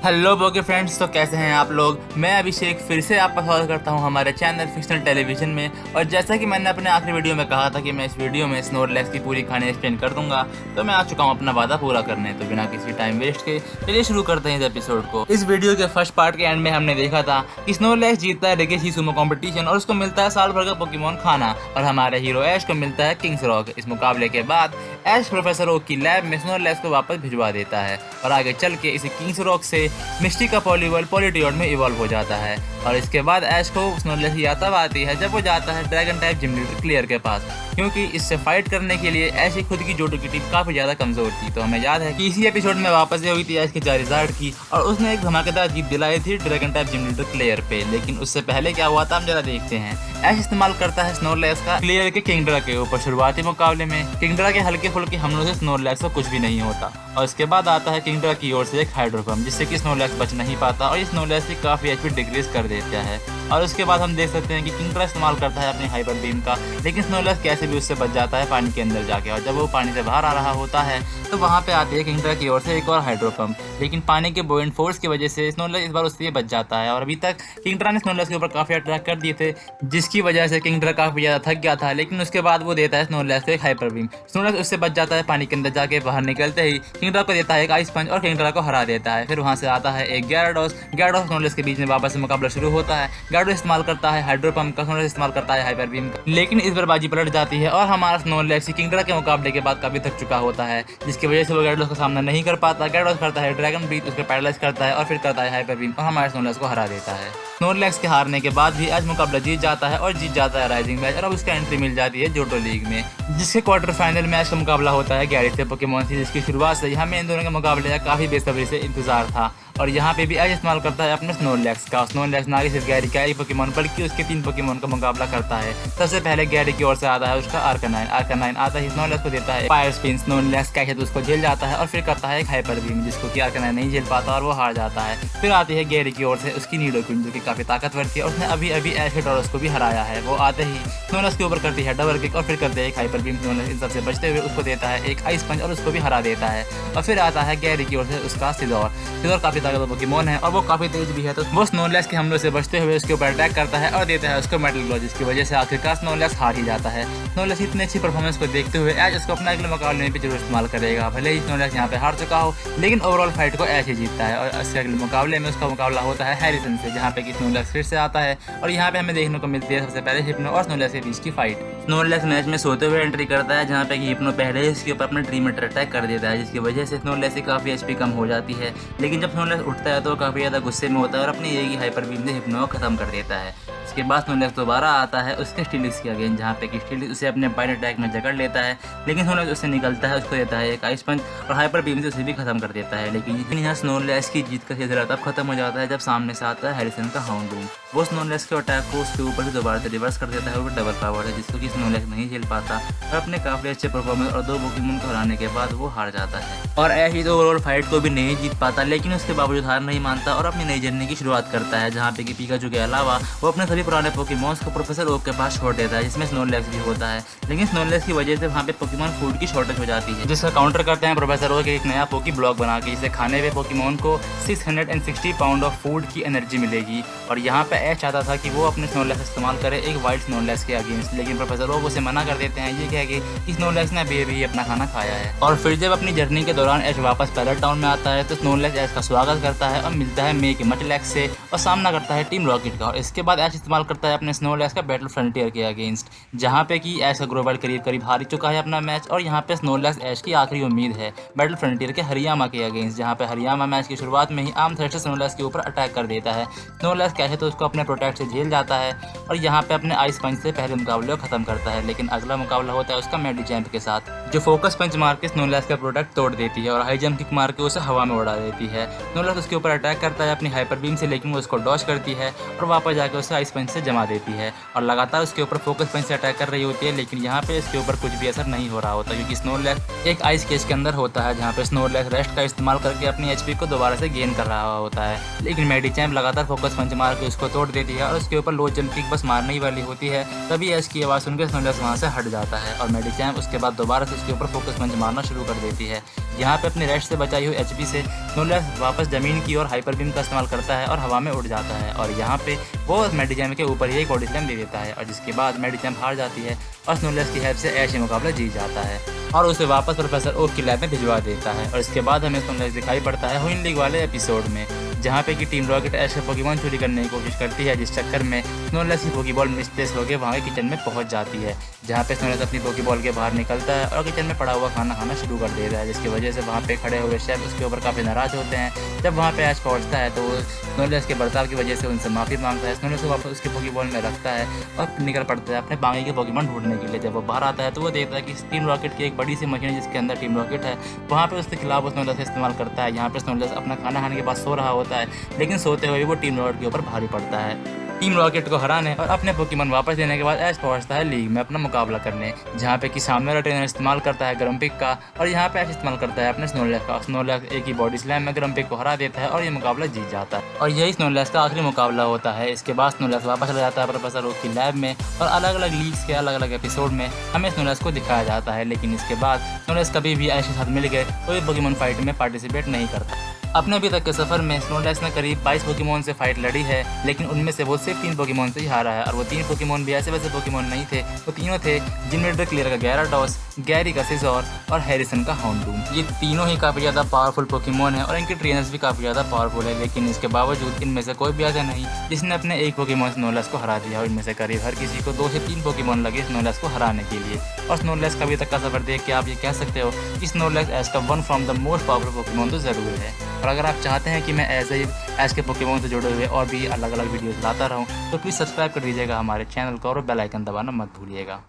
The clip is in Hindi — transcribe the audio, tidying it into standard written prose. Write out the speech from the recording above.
हेलो बोगे फ्रेंड्स, तो कैसे हैं आप लोग। मैं अभिषेक फिर से आपका स्वागत करता हूं हमारे चैनल फिक्शनल टेलीविजन में। और जैसा कि मैंने अपने आखिरी वीडियो में कहा था कि मैं इस वीडियो में स्नोरलैक्स की पूरी कहानी एक्सप्लेन कर दूंगा, तो मैं आ चुका हूं अपना वादा पूरा करने। तो बिना किसी टाइम वेस्ट के चलिए शुरू करते हैं इस एपिसोड को। इस वीडियो के फर्स्ट पार्ट के एंड में हमने देखा था कि स्नोरलैक्स जीतता है रेगेसी सुमो कॉम्पिटिशन और उसको मिलता है साल भर का पोकेमॉन खाना, और हमारे हीरो ऐश को मिलता है किंग्स रॉक। इस मुकाबले के बाद ऐश प्रोफेसर ओक की लैब में स्नोरलैक्स को वापस भिजवा देता है और आगे चल के इसे किंग्स रॉक से मिस्टी का पॉलीवॉल पॉलीटियोड में इवॉल्व हो जाता है। और इसके बाद ऐश को स्नोरलैक्स की याद आती है जब वो जाता है dragon type gym leader clear के पास, क्योंकि इससे फाइट करने के लिए ऐश की खुद की जोटो की टीम काफी ज्यादा कमजोर थी। तो हमें याद है कि इसी एपिसोड में वापस हुई थी ऐश की चारिज़ार्ड की और उसने एक धमाकेदार जीत दिलाई थी dragon type gym leader clear पे। लेकिन उससे पहले क्या हुआ था हम जरा देखते हैं। ऐश इस्तेमाल करता है स्नोरलैक्स का क्लियर के किंगड्रा के ऊपर। शुरुआती मुकाबले में किंगड्रा के हल्के फुल्के हमलों से स्नोरलैक्स को कुछ भी नहीं होता, और इसके बाद आता है किंगड्रा की ओर से एक हाइड्रोपम्प, जिससे कि स्नोरलैक्स बच नहीं पाता और ये स्नोरलैक्स की काफी एचपी डिक्रीज कर देता है। और उसके बाद हम देख सकते हैं कि किंगड्रा इस्तेमाल करता है अपने हाइपर बीम का, लेकिन स्नोरलैक्स कैसे भी उससे बच जाता है पानी के अंदर जाके। और जब वो पानी से बाहर आ रहा होता है तो वहाँ पे आती है किंगड्रा की ओर से एक और हाइड्रोपम्प, लेकिन पानी के बॉइंट फोर्स की वजह से स्नोरलैक्स इस बार उससे बच जाता है। और अभी तक किंगड्रा ने स्नोरलैक्स के ऊपर काफी अटैक कर दिए थे, जिसकी वजह से किंगड्रा काफी ज्यादा थक गया था। लेकिन उसके बाद वो देता है स्नोरलैक्स को एक हाइपर बीम। स्नोरलैक्स उससे बच जाता है पानी के अंदर जाके। बाहर निकलते ही किंगड्रा को देता है एक आइस पंच और किंगड्रा को हरा देता है। फिर वहाँ से आता है एक ग्याराडोस स्नोरलैक्स के बीच में वापस से मुकाबला शुरू होता है। ग्याराडोस इस्तेमाल करता है हाइड्रो पंप का, स्नोरलैक्स इस्तेमाल करता है हाइपर बीम का, लेकिन इस बार बाजी पलट जाती है और हमारा स्नोरलैक्स किंगड्रा के मुकाबले के बाद काफी थक चुका होता है, जिसकी वजह से वो ग्याराडोस का सामना नहीं कर पाता। ग्याराडोस करता है ड्रैगन ब्रीथ, उसको पैरालाइज करता है और फिर करता है हाइपर बीम और हमारे स्नोरलैक्स को हरा देता है। स्नोरलैक्स के हारने के बाद भी आज मुकाबला जीत जाता है और जीत जाता है राइजिंग मैच, और अब उसका एंट्री मिल जाती है जोटो लीग में, जिसके क्वार्टर फाइनल मैच का मुकाबला होता है गैरेट से पोकेमॉन से, जिसकी शुरुआत से हमें इन दोनों के मुकाबले का काफी बेसब्री से इंतजार था। और यहाँ पे भी ऐश इस्तेमाल करता है अपने स्नोरलैक्स का। स्नोरलैक्स ना सिर्फ गैरी का ही पोकेमॉन बल्कि उसके 3 पोकेमॉन का मुकाबला करता है। सबसे पहले गैरी की ओर से आता है उसका आर्कानाइन आता है स्नोरलैक्स को देता है फायर स्पिन। स्नोरलैक्स कैसे तो उसको झेल जाता है और फिर करता है एक हाइपर बीम, जिसको कि आर्कानाइन नहीं झेल पाता और वो हार जाता है। फिर आती है गैरी की ओर से उसकी नीडोक्विन, जो कि काफी ताकतवर थी और उसने अभी अभी ऐश के टॉरस को भी हराया है। वो आते ही स्नोरलैक्स के ऊपर करती है डबल किक और फिर करते हैं एक हाइपर बीम। स्नोरलैक्स इन सबसे बचते हुए उसको देता है एक आइस पंच और उसको भी हरा देता है। और फिर आता है गैरी की ओर से उसका सिजोर काफी ताकतवर पोकेमॉन है और वो काफी तेज भी है, तो वो स्नोरलैक्स के हमलों से बचते हुए उसके ऊपर अटैक करता है और देता है उसको मेटल ग्लो, जिसकी वजह से आखिरकार स्नोरलैक्स हार ही जाता है। स्नोरलैक्स इतनी अच्छी परफॉर्मेंस को देखते हुए ऐश उसको अपना अगले मुकाबले में भी जरूर इस्तेमाल करेगा। भले ही स्नोरलैक्स यहाँ पे हार चुका हो, लेकिन ओवरऑल फाइट को ऐश ही जीतता है। और इसके अगले मुकाबले में उसका मुकाबला होता है हैरिसन से, जहाँ पे कि स्नोरलैक्स फिर से आता है और यहाँ पे हमें देखने को मिलती है सबसे पहले हिप्नो और स्नोरलैक्स के बीच की फाइट। स्नोरलैक्स मैच में सोते हुए एंट्री करता है, जहाँ पे कि हिप्नो पहले ही इसके ऊपर अपने ड्रीम मीटर अटैक कर देता है, जिसकी वजह से स्नोरलैक्स की काफी एचपी कम हो जाती है। लेकिन जब स्नोरलैक्स उठता है तो काफी ज्यादा गुस्से में होता है और अपनी एक ही हाइपर बीम से हिप्नो को खत्म कर देता है। इसके बाद स्नोरलैक्स दोबारा आता है उसके स्टीलिक्स के अगेंस्ट, जहाँ पे कि स्टीलिक्स उसे अपने बाइट अटैक में जकड़ लेता है, लेकिन स्नोरलैक्स उससे निकलता है, उसको देता है एक आइस पंच और हाइपर बीम से उसे भी खत्म कर देता है। लेकिन यहाँ स्नोरलैक्स की जीत का सिलसिला तब खत्म हो जाता है जब सामने से आता है हैरिसन का हाउंडूम। वो स्नोरलैक्स के अटैक को उसके ऊपर से दोबारा से रिवर्स कर देता है, वो डबल पावर है जिसको कि स्नोरलैक्स नहीं झेल पाता और अपने काफी अच्छे परफॉर्मेंस और 2 पोकेमॉन को हराने के बाद वो हार जाता है। और ऐश तो ओवरऑल फाइट को भी नहीं जीत पाता, लेकिन उसके बावजूद हार नहीं मानता और अपनी नई जर्नी की शुरुआत करता है, जहाँ पे कि पिकाचू के अलावा वो अपने सभी पुराने पोकेमॉन्स को प्रोफेसर ओक के पास छोड़ देता है, जिसमें स्नोरलैक्स भी होता है। लेकिन स्नोरलैक्स की वजह से वहाँ पे पोकेमॉन फूड की शॉर्टेज हो जाती है, जिसका काउंटर करते हैं प्रोफेसर ओक एक नया पोकी ब्लॉक बना के, जिसे खाने पे पोकेमॉन को 660 पाउंड ऑफ फूड की एनर्जी मिलेगी। और यहाँ पे ऐश चाहता था कि वो अपने स्नोरलैक्स इस्तेमाल करे एक वाइल्ड स्नोरलैक्स के अगेंस्ट, लेकिन प्रोफेसर ओक उसे मना कर देते हैं, ये कह के कि स्नोरलैक्स ने अभी अभी अपना खाना खाया है। और फिर जब अपनी जर्नी के दौरान ऐश वापस पैलेट टाउन में आता है तो स्नोरलैक्स ऐश का स्वागत करता है और मिलता है मे के मटलैक्स से और सामना करता है टीम रॉकेट का। और इसके बाद ऐश इस्तेमाल करता है अपने स्नोरलैक्स का बैटल फ्रंटियर के अगेंस्ट, जहाँ पे कि ऐश का ग्रोवर्ल्ड करीब हार चुका है अपना मैच। और यहाँ पे स्नोरलैक्स ऐश की आखिरी उम्मीद है बैटल फ्रंटियर के हरियामा के अगेंस्ट, जहाँ पे हरियामा मैच की शुरुआत में ही आर्म थ्रेड से स्नोरलैक्स के ऊपर अटैक कर देता है। स्नोरलैक्स कैसे तो उसको अपने प्रोटेक्ट से झेल जाता है और यहाँ पे अपने आइस पंच से पहले मुकाबले को खत्म करता है। लेकिन अगला मुकाबला होता है उसका मेडिचैम्प के साथ, जो फोकस पंच मार के स्नोरलैक्स का प्रोटेक्ट तोड़ देती है और हाई जंप किक मार के उसे हवा में उड़ा देती है। स्नोरलैक्स उसके ऊपर अटैक करता है अपनी हाइपर बीम से, लेकिन वो उसको डॉज करती है और वापस जाकर उसे आइस पंच से जमा देती है और लगातार उसके ऊपर फोकस पंच से अटैक कर रही होती है। लेकिन यहाँ पे इसके ऊपर कुछ भी असर नहीं हो रहा होता, क्योंकि स्नोरलैक्स एक आइस केज के अंदर होता है, जहाँ पे स्नोरलैक्स रेस्ट का इस्तेमाल करके अपनी एचपी को दोबारा से गेन कर रहा होता है। लेकिन मेडिचैम्प लगातार फोकस पंच मार के उसको तोड़ देती है और उसके ऊपर लो जंप किक बस मारने ही वाली होती है। तभी ऐश की आवाज़ सुनकर स्नोरलैक्स वहाँ से हट जाता है और मेडिचैम्प उसके बाद दोबारा से उसके ऊपर फोकस पंच मारना शुरू कर देती है। यहाँ पे अपनी रेस्ट से बचाई हुई एचपी से स्नोरलैक्स वापस ज़मीन की ओर हाइपर बीम का इस्तेमाल करता है और हवा में उड़ जाता है और यहाँ पे वो मेडिचैम्प के ऊपर ही एक बॉडी स्लैम दे देता है और जिसके बाद मेडिचैम्प हार जाती है और स्नोरलैक्स की हेल्प से ऐश ये मुकाबला जीत जाता है और उसे वापस प्रोफेसर ओक की लैब में भिजवा देता है। और इसके बाद हमें स्नोरलैक्स दिखाई पड़ता है हुइन लीग वाले एपिसोड में, जहाँ पे कि टीम रॉकेट ऐश का पोकेमॉन चोरी करने की कोशिश करती है, जिस चक्कर में स्नोरलैक्स की पोकेबॉल मिसप्लेस होकर वहाँ के किचन में पहुँच जाती है, जहाँ पे स्नोरलैक्स अपनी पोकेबॉल के बाहर निकलता है और किचन में पड़ा हुआ खाना खाना शुरू कर देता है, जिसकी वजह से वहाँ पे खड़े हुए शेफ उसके ऊपर काफ़ी नाराज होते हैं। जब वहाँ पे ऐश पहुँचता है तो वो स्नोरलैक्स के बर्ताव की वजह से उनसे माफ़ी मांगता है, स्नोरलैक्स को वापस उसके पोकेबॉल में रखता है और निकल पड़ता है अपने बागी के पोकेमॉन ढूंढने के लिए। जब वो बाहर आता है तो वो देखता है कि टीम रॉकेट की एक बड़ी सी मशीन है जिसके अंदर टीम रॉकेट है, वहाँ पे उसके खिलाफ वो स्नोरलैक्स इस्तेमाल करता है। यहाँ पे स्नोरलैक्स अपना खाना खाने के बाद सो रहा होता है, लेकिन सोते हुए वो टीम रॉकेट के ऊपर भारी पड़ता है। टीम रॉकेट को हराने और अपने पोकेमॉन वापस देने के बाद ऐश पहुंचता है लीग में अपना मुकाबला करने, जहाँ पे कि सामने वाला ट्रेनर इस्तेमाल करता है ग्रम्पिक का और यहाँ पे ऐश इस्तेमाल करता है अपने स्नोरलैक्स का। स्नोरलैक्स एक ही बॉडी स्लैम में ग्रम्पिक को हरा देता है और ये मुकाबला जीत जाता है और यही स्नोरलैक्स का आखिरी मुकाबला होता है। इसके बाद स्नोरलैक्स वापस चला जाता है प्रोफेसर ओक की लैब में और अलग अलग लीग्स के अलग अलग एपिसोड में हमें स्नोरलैक्स को दिखाया जाता है, लेकिन इसके बाद स्नोरलैक्स कभी भी ऐश के साथ मिल गए कोई पोकेमॉन फाइट में पार्टिसिपेट नहीं करता। अपने अभी तक के सफर में स्नोरलैक्स ने करीब 22 पोकेमॉन से फाइट लड़ी है, लेकिन उनमें से वो सिर्फ 3 पोकेमॉन से ही हारा है और वो 3 पोकेमॉन भी ऐसे वैसे पोकेमॉन नहीं थे, वो तीनों थे जिनमें ड्रैक्लियर का गैराडोस, गैरी का सिज़ोर और हैरिसन का हाउंडूम। ये तीनों ही काफ़ी ज़्यादा पावरफुल पोकेमॉन है और इनके ट्रेनर्स भी काफ़ी ज़्यादा पावरफुल है, लेकिन इसके बावजूद इनमें से कोई भी ऐसा नहीं जिसने अपने एक पोकेमॉन स्नोरलैक्स को हरा दिया और इनमें से करीब हर किसी को 2 से 3 पोकेमॉन लगे स्नोरलैक्स को हराने के लिए। और स्नोरलैक्स का अभी तक का सफर देख के आप ये कह सकते हो कि स्नोरलैक्स ऐश का one from the most powerful Pokemon तो ज़रूर है। और अगर आप चाहते हैं कि मैं ऐश के पोकेमॉन से जुड़े हुए और भी अलग अलग वीडियोस लाता रहूं तो प्लीज़ सब्सक्राइब कर दीजिएगा हमारे चैनल को और बेल आइकन दबाना मत भूलिएगा।